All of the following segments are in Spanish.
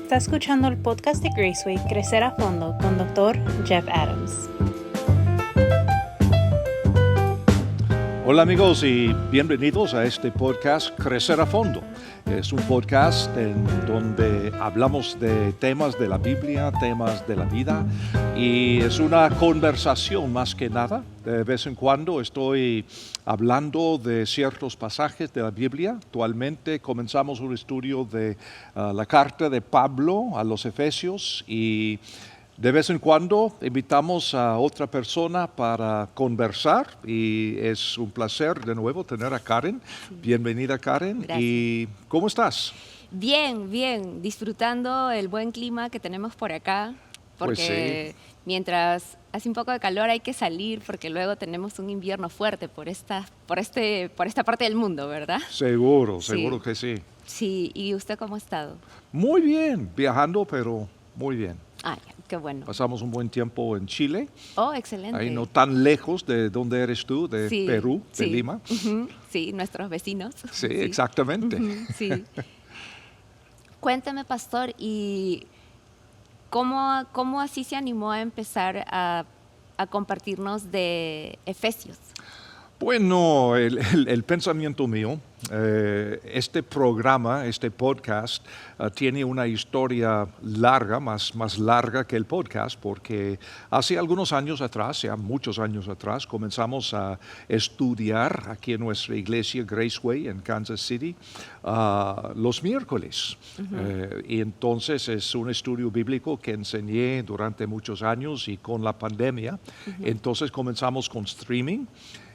Está escuchando el podcast de Graceway Crecer a Fondo con Dr. Jeff Adams. Hola amigos y bienvenidos a este podcast Crecer a Fondo. Es un podcast en donde hablamos de temas de la Biblia, temas de la vida, y es una conversación más que nada. De vez en cuando estoy hablando de ciertos pasajes de la Biblia. Actualmente comenzamos un estudio de la carta de Pablo a los Efesios y de vez en cuando invitamos a otra persona para conversar y es un placer de nuevo tener a Karen. Bienvenida, Karen. Gracias. ¿Y cómo estás? Bien, bien, disfrutando el buen clima que tenemos por acá, porque Pues mientras hace un poco de calor hay que salir porque luego tenemos un invierno fuerte por esta parte del mundo, ¿verdad? Seguro Sí. que sí. Sí, ¿y usted cómo ha estado? Muy bien, viajando, pero muy bien. Ah, ya, qué bueno. Pasamos un buen tiempo en Chile, Oh, excelente. ahí no tan lejos de donde eres tú, de Sí, Perú, de sí. Lima. Ujú, sí, nuestros vecinos. Sí, exactamente. Ujú, sí. Cuénteme, pastor, ¿y cómo así se animó a empezar a compartirnos de Efesios? Bueno, el pensamiento mío, este programa, este podcast, tiene una historia larga, más larga que el podcast, porque hace algunos años atrás, ya muchos años atrás, comenzamos a estudiar aquí en nuestra iglesia Graceway en Kansas City los miércoles. Y entonces es un estudio bíblico que enseñé durante muchos años y con la pandemia. Entonces comenzamos con streaming.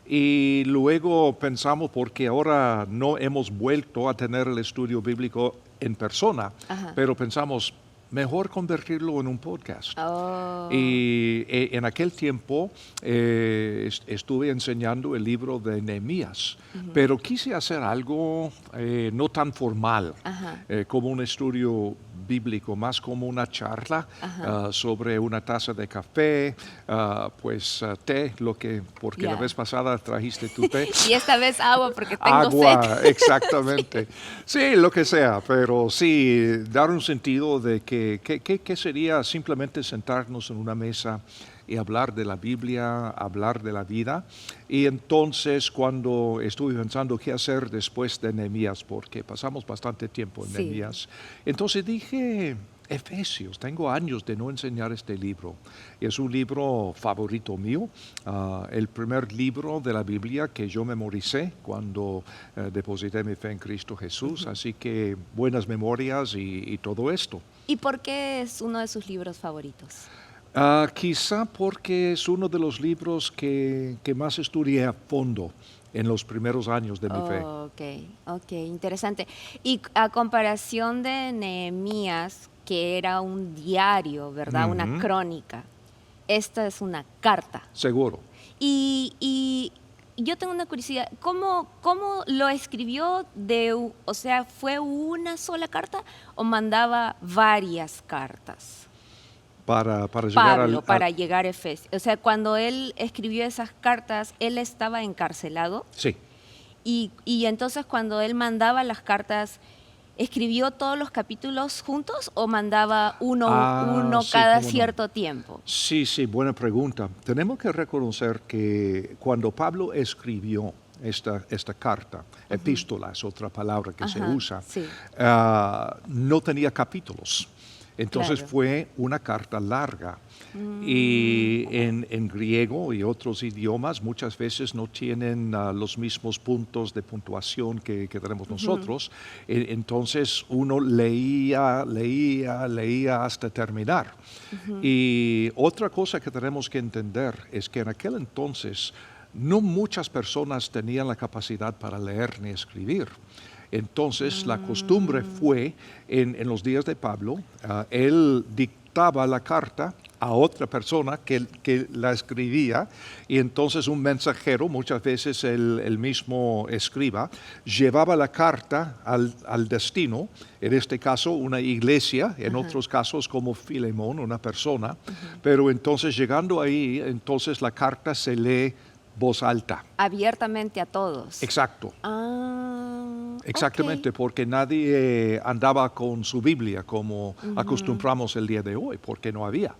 Y luego pensamos, porque ahora no hemos vuelto a tener el estudio bíblico en persona, Ajá. pero pensamos, mejor convertirlo en un podcast. Oh. Y en aquel tiempo estuve enseñando el libro de Nehemías, pero quise hacer algo no tan formal, Ajá. como un estudio bíblico, más como una charla sobre una taza de café, té, porque la Ya. vez pasada trajiste tu té. Y esta vez agua porque tengo Agua, sed. exactamente. Sí, lo que sea, pero sí, dar un sentido de que sería simplemente sentarnos en una mesa y hablar de la Biblia, hablar de la vida. Y entonces cuando estuve pensando qué hacer después de Nehemías, porque pasamos bastante tiempo en Sí. Nehemías, entonces dije, Efesios, tengo años de no enseñar este libro. Es un libro favorito mío, el primer libro de la Biblia que yo memoricé cuando deposité mi fe en Cristo Jesús, así que buenas memorias y todo esto. ¿Y por qué es uno de sus libros favoritos? Quizá porque es uno de los libros que más estudié a fondo en los primeros años de mi fe. Ok, interesante. Y a comparación de Nehemías, que era un diario, ¿verdad? Una crónica. Esta es una carta. Seguro. Y yo tengo una curiosidad, ¿cómo lo escribió o sea, fue una sola carta o mandaba varias cartas? Para llegar Pablo, para llegar a Efesios. O sea, cuando él escribió esas cartas, él estaba encarcelado. Sí. Y entonces cuando él mandaba las cartas, ¿escribió todos los capítulos juntos o mandaba uno Sí, cada cómo no. cierto tiempo? Sí, buena pregunta. Tenemos que reconocer que cuando Pablo escribió esta carta, epístola es otra palabra que se Ajá, usa, sí. no tenía capítulos. Entonces Claro. fue una carta larga. Y en griego y otros idiomas muchas veces no tienen los mismos puntos de puntuación que tenemos nosotros. Entonces uno leía hasta terminar. Y otra cosa que tenemos que entender es que en aquel entonces no muchas personas tenían la capacidad para leer ni escribir. Entonces la costumbre fue, en los días de Pablo, él dictaba la carta a otra persona que la escribía, y entonces un mensajero, muchas veces el mismo escriba, llevaba la carta al destino, en este caso una iglesia, en otros casos como Filemón, una persona, pero entonces llegando ahí, entonces la carta se lee voz alta. Abiertamente a todos. Exacto. Exactamente, Ok. porque nadie andaba con su Biblia como acostumbramos el día de hoy, porque no había.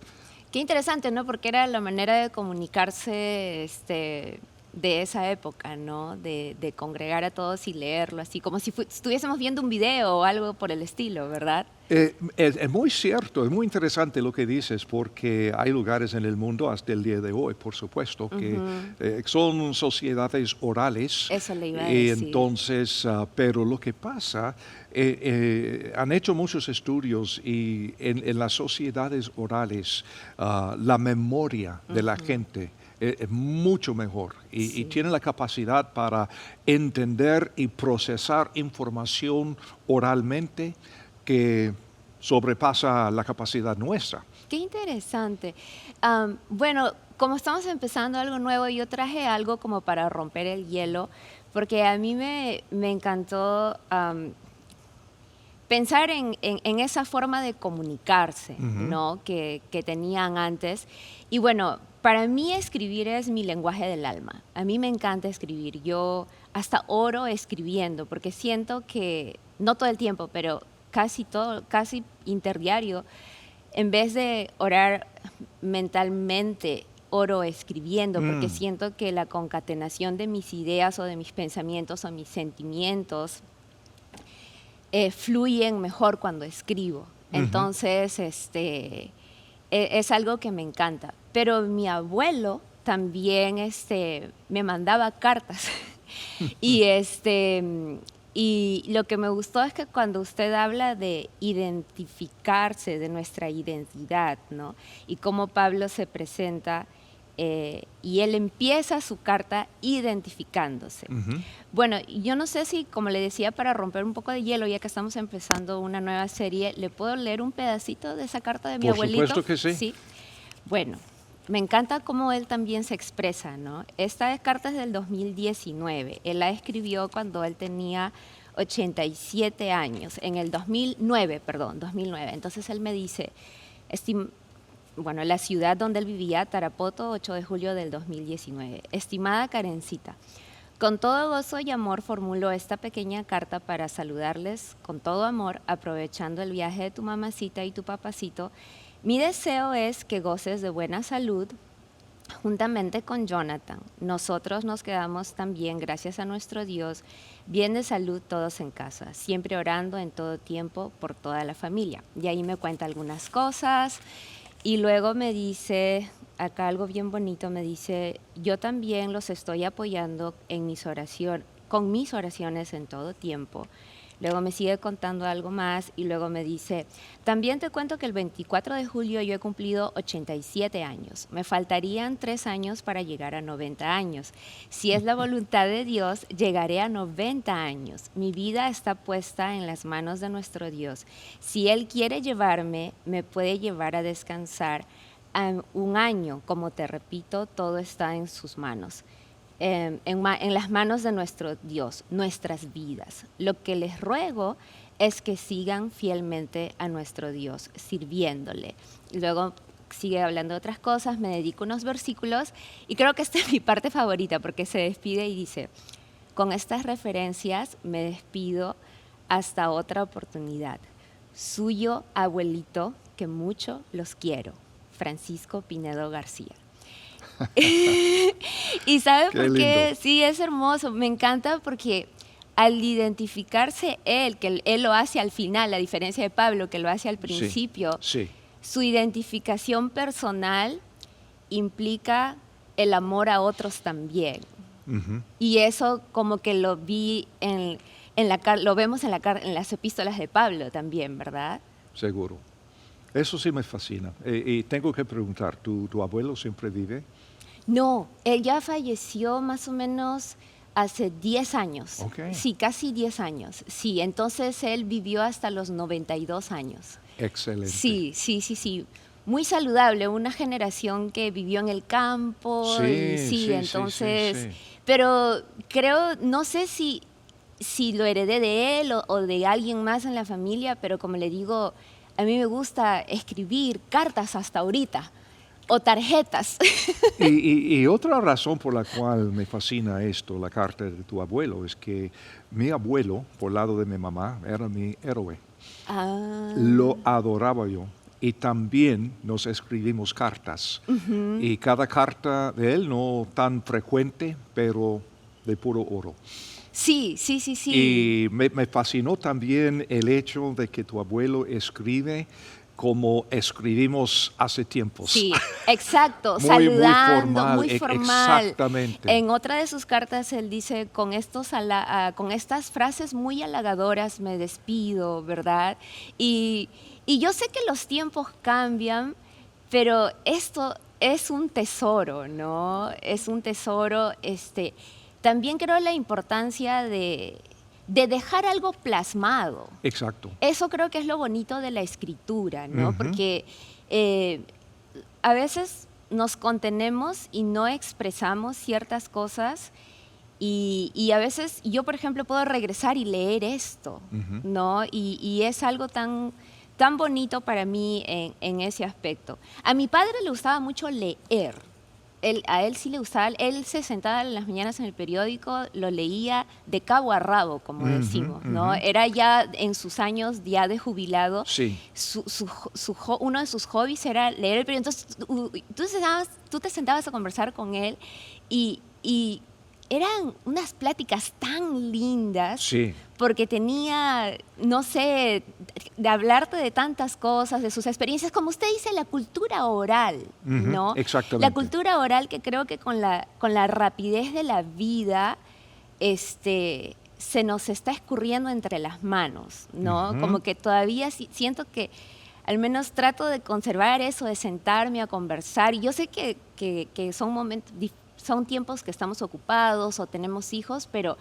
Qué interesante, ¿no? Porque era la manera de comunicarse de esa época, ¿no? De congregar a todos y leerlo, así como si estuviésemos viendo un video o algo por el estilo, ¿verdad? Es muy cierto, es muy interesante lo que dices, porque hay lugares en el mundo hasta el día de hoy, por supuesto, que Ujú. son sociedades orales, Eso le iba a y decir. entonces, pero lo que pasa, han hecho muchos estudios y en las sociedades orales, la memoria de la gente es mucho mejor y Sí. tienen la capacidad para entender y procesar información oralmente que sobrepasa la capacidad nuestra. Qué interesante. Bueno, como estamos empezando algo nuevo, yo traje algo como para romper el hielo, porque a mí me encantó pensar en esa forma de comunicarse, Ujú. ¿no? Que tenían antes. Y bueno, para mí escribir es mi lenguaje del alma. A mí me encanta escribir. Yo hasta oro escribiendo, porque siento que, no todo el tiempo, pero casi todo, casi interdiario, en vez de orar mentalmente, oro escribiendo, porque Mm, siento que la concatenación de mis ideas o de mis pensamientos o mis sentimientos fluyen mejor cuando escribo. ujú. Entonces, es algo que me encanta. Pero mi abuelo también me mandaba cartas. y, y lo que me gustó es que cuando usted habla de identificarse, de nuestra identidad, ¿no? Y cómo Pablo se presenta, y él empieza su carta identificándose. Ujú. Bueno, yo no sé si, como le decía, para romper un poco de hielo, ya que estamos empezando una nueva serie, ¿le puedo leer un pedacito de esa carta de mi Por abuelito? supuesto que sí. Sí. Bueno, me encanta cómo él también se expresa, ¿no? Esta carta es del 2019. Él la escribió cuando él tenía 87 años, en el 2009, perdón, 2009. Entonces él me dice, bueno, la ciudad donde él vivía, Tarapoto, 8 de julio del 2019. Estimada Karencita, con todo gozo y amor formulo esta pequeña carta para saludarles con todo amor, aprovechando el viaje de tu mamacita y tu papacito. Mi deseo es que goces de buena salud juntamente con Jonathan. Nosotros nos quedamos también, gracias a nuestro Dios, bien de salud todos en casa, siempre orando en todo tiempo por toda la familia. Y ahí me cuenta algunas cosas y luego me dice, acá algo bien bonito, me dice, yo también los estoy apoyando en mis oraciones, con mis oraciones en todo tiempo. Luego me sigue contando algo más y luego me dice, también te cuento que el 24 de julio yo he cumplido 87 años. Me faltarían 3 años para llegar a 90 años. Si es la voluntad de Dios, llegaré a 90 años. Mi vida está puesta en las manos de nuestro Dios. Si Él quiere llevarme, me puede llevar a descansar un año. Como te repito, todo está en sus manos. En las manos de nuestro Dios, nuestras vidas. Lo que les ruego es que sigan fielmente a nuestro Dios, sirviéndole. Y luego sigue hablando de otras cosas, me dedico unos versículos y creo que esta es mi parte favorita porque se despide y dice, con estas referencias me despido hasta otra oportunidad. Suyo abuelito, que mucho los quiero. Francisco Pinedo García. ¿Y sabe Qué por qué? lindo. Sí, es hermoso. Me encanta porque al identificarse él, que él lo hace al final, a diferencia de Pablo, que lo hace al Sí, principio, sí. su identificación personal implica el amor a otros también. Ujú. Y eso como que lo vi lo vemos en las epístolas de Pablo también, ¿verdad? Seguro. Eso sí me fascina. Y tengo que preguntar, ¿tu abuelo siempre vive? No, él ya falleció más o menos hace 10 años. Ok. Sí, casi 10 años. Sí, entonces él vivió hasta los 92 años. Excelente. Sí, sí, sí, sí. Muy saludable, una generación que vivió en el campo y Sí, sí, sí, sí, sí, entonces, sí. pero creo, no sé si lo heredé de él o de alguien más en la familia, pero como le digo, a mí me gusta escribir cartas hasta ahorita. o tarjetas. Y otra razón por la cual me fascina esto, la carta de tu abuelo, es que mi abuelo, por el lado de mi mamá, era mi héroe. Ah, Lo adoraba yo. Y también nos escribimos cartas. Y cada carta de él, no tan frecuente, pero de puro oro. sí, sí, sí, sí. Y me fascinó también el hecho de que tu abuelo escribe como escribimos hace tiempos. Sí, exacto, Muy saludando, formal, muy formal. exactamente. En otra de sus cartas él dice, con estas frases muy halagadoras me despido, ¿verdad? Y yo sé que los tiempos cambian, pero esto es un tesoro, ¿no? Es un tesoro. También creo la importancia de dejar algo plasmado. Exacto. Eso creo que es lo bonito de la escritura, ¿no? Ujú. Porque a veces nos contenemos y no expresamos ciertas cosas y a veces yo, por ejemplo, puedo regresar y leer esto, Ujú. ¿no? Y es algo tan bonito para mí en ese aspecto. A mi padre le gustaba mucho leer. A él sí le gustaba, él se sentaba en las mañanas en el periódico, lo leía de cabo a rabo, como Ujú, decimos, ¿no? ujú. Era ya en sus años ya de jubilado, Sí. uno de sus hobbies era leer el periódico. Entonces tú te sentabas a conversar con él y eran unas pláticas tan lindas Sí. porque tenía, no sé, de hablarte de tantas cosas, de sus experiencias, como usted dice, la cultura oral, Ujú, ¿no? exactamente. La cultura oral que creo que con la rapidez de la vida, se nos está escurriendo entre las manos, ¿no? Ujú. Como que todavía siento que al menos trato de conservar eso, de sentarme a conversar. Y yo sé que son son tiempos que estamos ocupados o tenemos hijos, pero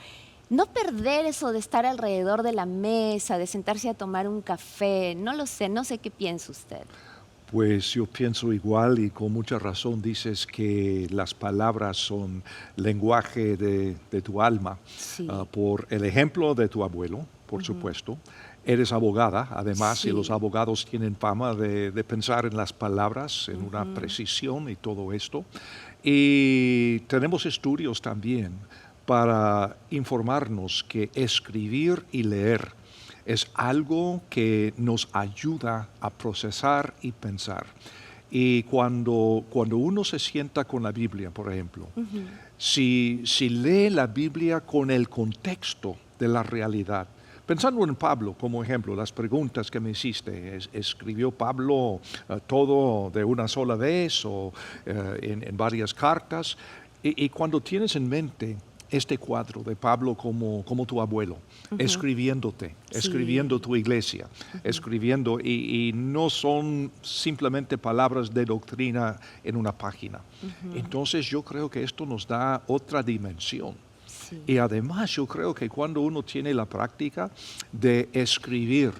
no perder eso de estar alrededor de la mesa, de sentarse a tomar un café, no lo sé, no sé qué piensa usted. Pues yo pienso igual y con mucha razón dices que las palabras son lenguaje de tu alma. Sí. Por el ejemplo de tu abuelo, por supuesto. Eres abogada, además, y los Sí. abogados tienen fama de pensar en las palabras, en una precisión y todo esto. Y tenemos estudios también para informarnos que escribir y leer es algo que nos ayuda a procesar y pensar. Y cuando uno se sienta con la Biblia, por ejemplo, si lee la Biblia con el contexto de la realidad, pensando en Pablo como ejemplo, las preguntas que me hiciste, ¿escribió Pablo todo de una sola vez o en varias cartas? Y cuando tienes en mente este cuadro de Pablo como tu abuelo, escribiéndote, escribiendo Sí. tu iglesia, escribiendo, y no son simplemente palabras de doctrina en una página. Entonces yo creo que esto nos da otra dimensión. Sí. Y además yo creo que cuando uno tiene la práctica de escribir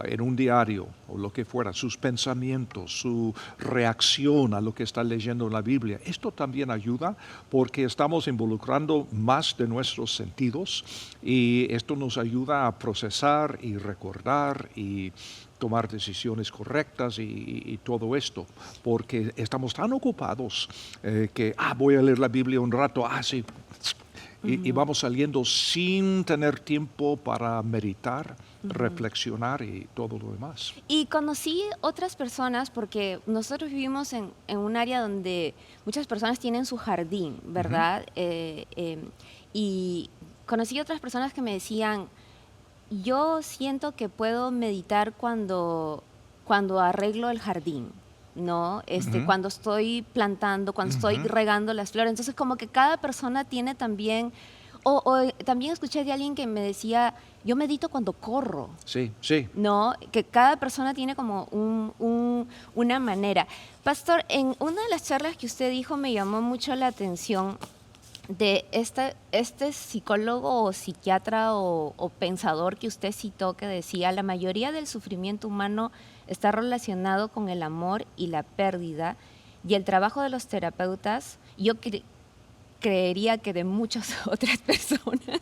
en un diario o lo que fuera, sus pensamientos, su reacción a lo que está leyendo en la Biblia, esto también ayuda porque estamos involucrando más de nuestros sentidos y esto nos ayuda a procesar y recordar y tomar decisiones correctas y todo esto, porque estamos tan ocupados que voy a leer la Biblia un rato, sí, y vamos saliendo sin tener tiempo para meditar, reflexionar y todo lo demás. Y conocí otras personas porque nosotros vivimos en un área donde muchas personas tienen su jardín, ¿verdad? Y conocí otras personas que me decían, yo siento que puedo meditar cuando arreglo el jardín, ¿no? Cuando estoy plantando, cuando estoy regando las flores. Entonces, como que cada persona tiene también, o también escuché de alguien que me decía, yo medito cuando corro, Sí, sí. ¿no? Que cada persona tiene como una manera. Pastor, en una de las charlas que usted dijo me llamó mucho la atención de este psicólogo o psiquiatra o pensador que usted citó que decía, la mayoría del sufrimiento humano está relacionado con el amor y la pérdida, y el trabajo de los terapeutas, creería que de muchas otras personas,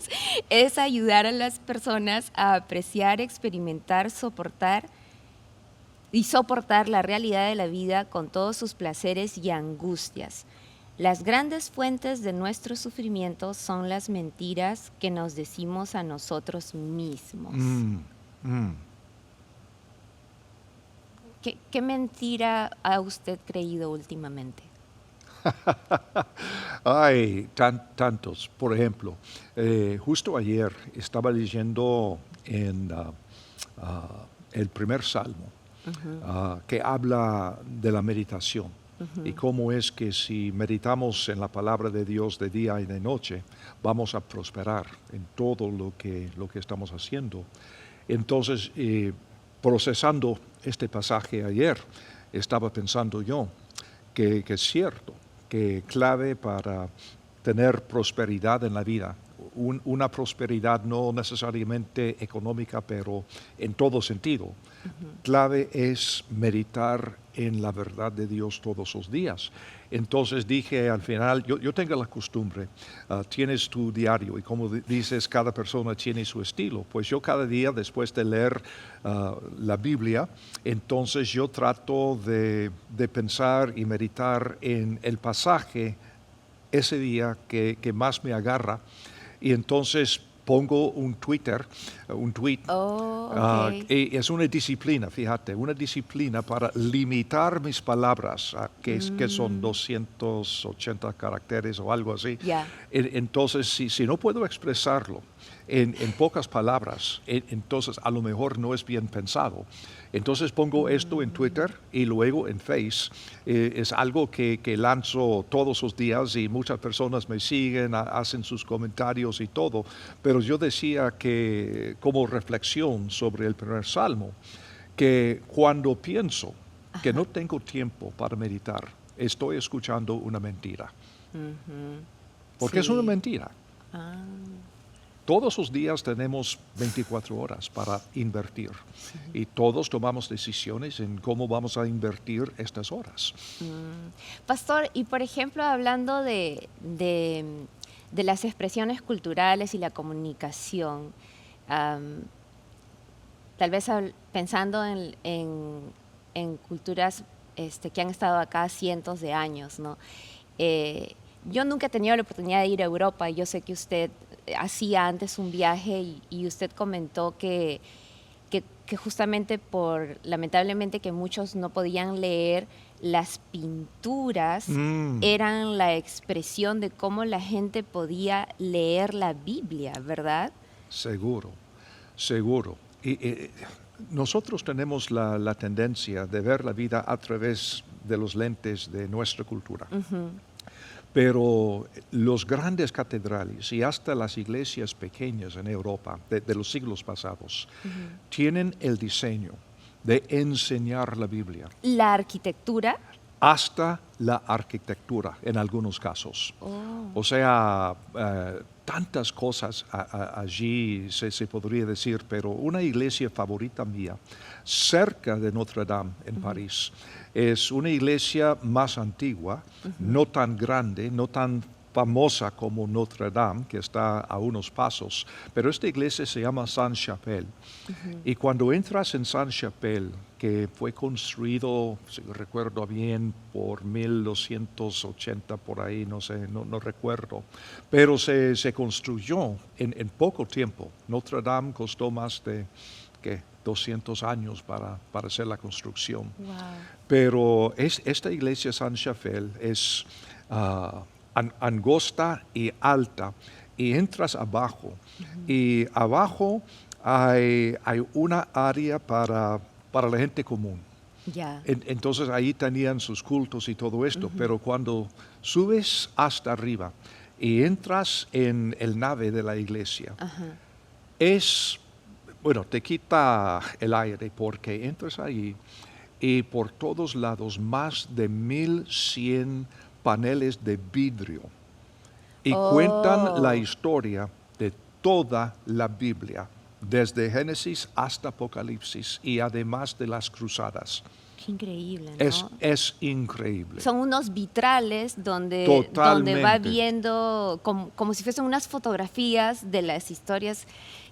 es ayudar a las personas a apreciar, experimentar, soportar y soportar la realidad de la vida con todos sus placeres y angustias. Las grandes fuentes de nuestro sufrimiento son las mentiras que nos decimos a nosotros mismos. Mm. ¿Qué mentira ha usted creído últimamente? Hay tantos. Por ejemplo, justo ayer estaba leyendo en el primer salmo que habla de la meditación y cómo es que si meditamos en la palabra de Dios de día y de noche, vamos a prosperar en todo lo que estamos haciendo. Entonces, procesando este pasaje ayer, estaba pensando yo que es cierto, que clave para tener prosperidad en la vida, una prosperidad no necesariamente económica, pero en todo sentido, clave es meditar en la verdad de Dios todos los días. Entonces dije al final, yo tengo la costumbre, tienes tu diario y como dices, cada persona tiene su estilo. Pues yo cada día después de leer la Biblia, entonces yo trato de pensar y meditar en el pasaje ese día que más me agarra y entonces pongo un tweet. Oh, ok. Y es una disciplina, fíjate, una disciplina para limitar mis palabras, que son 280 caracteres o algo así. Ya. Entonces, si no puedo expresarlo en pocas palabras, entonces a lo mejor no es bien pensado. Entonces pongo esto en Twitter y luego en Face. Es algo que lanzo todos los días y muchas personas me siguen, hacen sus comentarios y todo. Pero yo decía que como reflexión sobre el primer salmo, que cuando pienso que no tengo tiempo para meditar, estoy escuchando una mentira. Porque es Sí. una mentira. Ah, Todos los días tenemos 24 horas para invertir y todos tomamos decisiones en cómo vamos a invertir estas horas. Pastor, y por ejemplo, hablando de las expresiones culturales y la comunicación, tal vez pensando en culturas que han estado acá cientos de años, ¿no? Yo nunca he tenido la oportunidad de ir a Europa. Yo sé que usted hacía antes un viaje y usted comentó que justamente lamentablemente, que muchos no podían leer, las pinturas eran la expresión de cómo la gente podía leer la Biblia, ¿verdad? Seguro, seguro. Y nosotros tenemos la tendencia de ver la vida a través de los lentes de nuestra cultura. Pero los grandes catedrales y hasta las iglesias pequeñas en Europa de los siglos pasados tienen el diseño de enseñar la Biblia, La arquitectura. hasta la arquitectura en algunos casos. O sea, tantas cosas allí se podría decir, pero una iglesia favorita mía, cerca de Notre Dame en París, es una iglesia más antigua, no tan grande, no tan famosa como Notre Dame, que está a unos pasos, pero esta iglesia se llama Sainte-Chapelle. Y cuando entras en Sainte-Chapelle, que fue construido, si recuerdo bien, por 1280 por ahí, no sé, no recuerdo, pero se construyó en poco tiempo. Notre Dame costó más de 200 años para hacer la construcción. Wow. Pero esta iglesia Sainte-Chapelle es angosta y alta, y entras abajo, y abajo hay una área para la gente común. Ya. Entonces ahí tenían sus cultos y todo esto, pero cuando subes hasta arriba y entras en el nave de la iglesia, bueno, te quita el aire porque entras ahí y por todos lados más de 1100 paneles de vidrio y cuentan la historia de toda la Biblia, desde Génesis hasta Apocalipsis y además de las cruzadas. Qué increíble, Es, ¿no? es increíble. Son unos vitrales donde Totalmente. va viendo como si fuesen unas fotografías de las historias.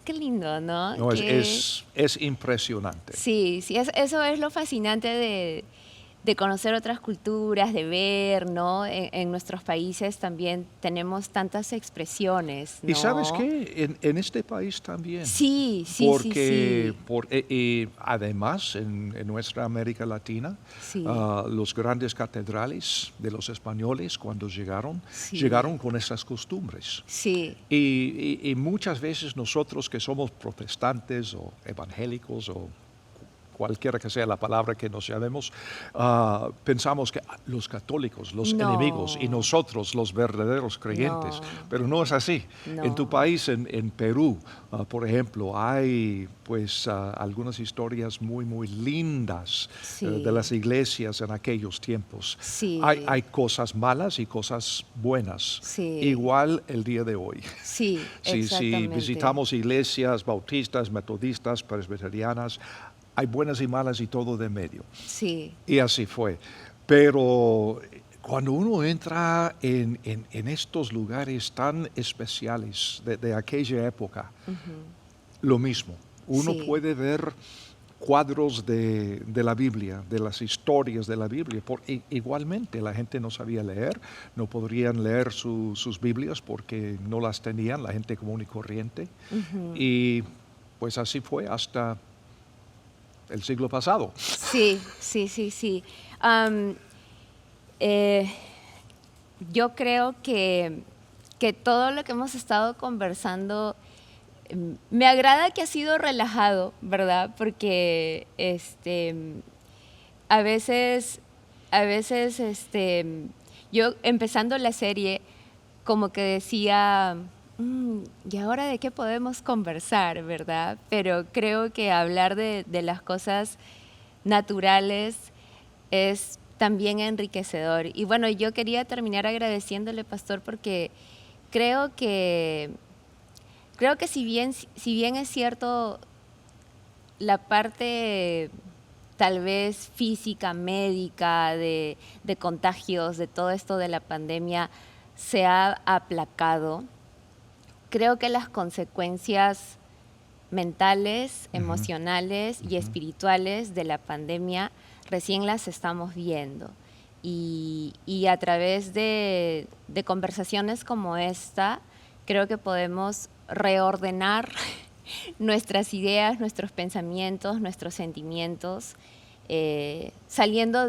Qué lindo, ¿no? No, Que es impresionante. sí, sí, eso es lo fascinante de conocer otras culturas, de ver, ¿no? En nuestros países también tenemos tantas expresiones, ¿Y sabes ¿no? qué? En este país también. Sí, sí, sí, Porque sí, y además en nuestra América Latina, sí, los grandes catedrales de los españoles cuando llegaron, sí, llegaron con esas costumbres. sí, Y muchas veces nosotros que somos protestantes o evangélicos o cualquiera que sea la palabra que nos llamemos, pensamos que los católicos, los enemigos y no, nosotros los verdaderos creyentes, no, pero no es así. En tu no, país, en Perú, por ejemplo, hay pues algunas historias muy, muy lindas de sí, las iglesias en aquellos tiempos. sí, Hay cosas malas y cosas buenas, sí, igual el día de hoy. sí, Si exactamente, visitamos iglesias bautistas, metodistas, presbiterianas, hay buenas y malas y todo de medio. sí, Y así fue. Pero cuando uno entra en estos lugares tan especiales de aquella época, lo mismo. Uno sí, puede ver cuadros de la Biblia, de las historias de la Biblia. Igualmente, la gente no sabía leer, no podrían leer sus Biblias porque no las tenían, la gente común y corriente. ujú, Y pues así fue hasta el siglo pasado. sí, sí, sí, sí. Am, eh, yo creo que todo lo que hemos estado conversando me agrada que ha sido relajado, ¿verdad? Porque a veces, a veces, yo empezando la serie, como que decía, ¿y ahora de qué podemos conversar, verdad? Pero creo que hablar de las cosas naturales es también enriquecedor. Y bueno, yo quería terminar agradeciéndole, pastor, porque creo que, creo que si bien es cierto la parte tal vez física, médica, de contagios, de todo esto de la pandemia, se ha aplacado, creo que las consecuencias mentales, Ujú, emocionales y ujú. espirituales de la pandemia recién las estamos viendo. Y a través de conversaciones como esta, creo que podemos reordenar nuestras ideas, nuestros pensamientos, nuestros sentimientos, saliendo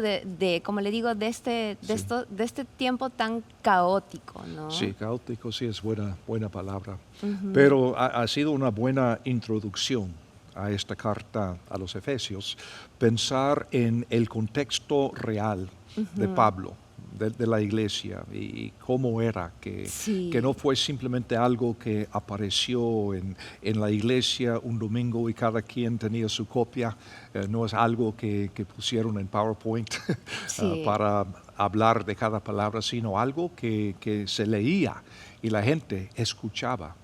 como le digo, Sí, de este tiempo tan caótico, ¿no? sí, caótico sí es buena palabra. Ujú. Pero ha sido una buena introducción a esta carta a los Efesios, pensar en el contexto real de Ujú. Pablo, de la iglesia y cómo era, que no Sí, fue simplemente algo que apareció en la iglesia un domingo y cada quien tenía su copia, no es algo que pusieron en PowerPoint sí, para hablar de cada palabra, sino algo que se leía y la gente escuchaba.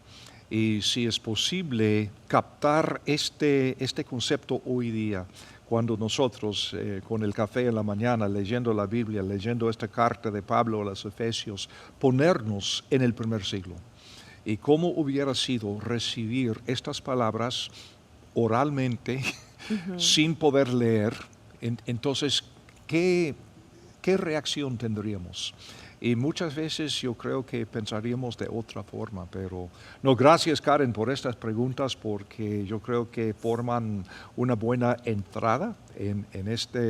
Y si es posible captar este concepto hoy día, cuando nosotros con el café en la mañana, leyendo la Biblia, leyendo esta carta de Pablo a los Efesios, ponernos en el primer siglo. Y cómo hubiera sido recibir estas palabras oralmente, ujú, sin poder leer, entonces, ¿qué, ¿qué reacción tendríamos? Y muchas veces yo creo que pensaríamos de otra forma, pero no, gracias Karen por estas preguntas porque yo creo que forman una buena entrada en esta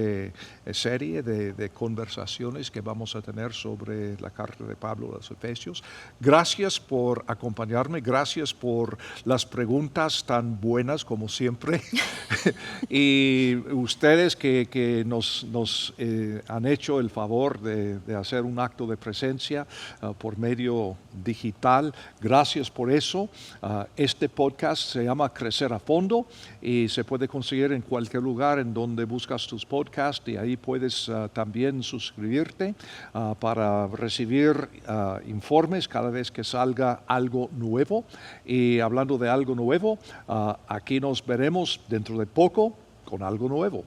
serie de conversaciones que vamos a tener sobre la carta de Pablo a los Efesios. Gracias por acompañarme, gracias por las preguntas tan buenas como siempre. Y ustedes que nos han hecho el favor de hacer un acto de presencia por medio digital, gracias por eso. Este podcast se llama Crecer a Fondo y se puede conseguir en cualquier lugar en donde buscas tus podcasts y ahí puedes también suscribirte para recibir informes cada vez que salga algo nuevo. Y hablando de algo nuevo, aquí nos veremos dentro de poco con algo nuevo.